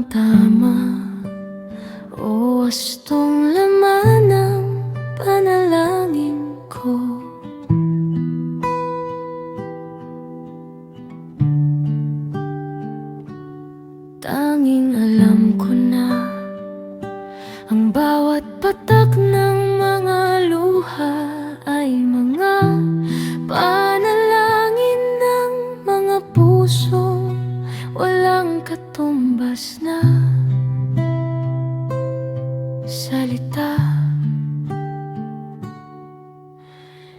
tama o wastong laman ng panalangin ko. Tanging alam ko na ang bawat patak ng mga luha ay mga panalangin ng mga pusong walang katumbas na salita.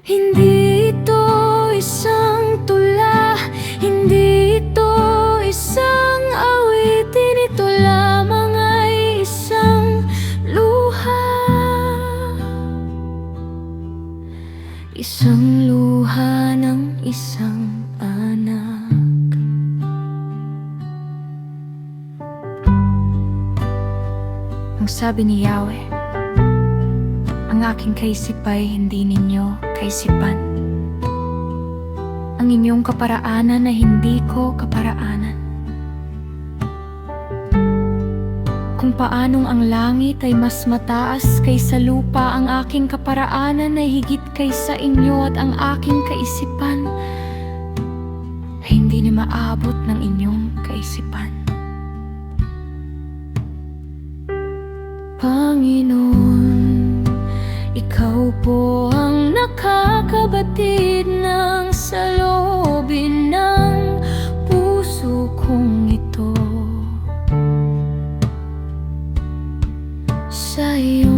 Hindi ito isang tula, hindi ito isang awitin, ito lamang ay isang luha. Isang luha ng isang anak. Ang sabi ni Yahweh, ang aking kaisip ay hindi ninyo kaisipan, ang inyong kaparaanan na hindi ko kaparaanan. Kung paanong ang langit ay mas mataas kaysa lupa, ang aking kaparaanan ay higit kaysa inyo, at ang aking kaisipan ay hindi na maabot ng inyong kaisipan. Panginoon, ikaw po ang nakakabatid ng saloobin ng puso kong ito. Sa iyo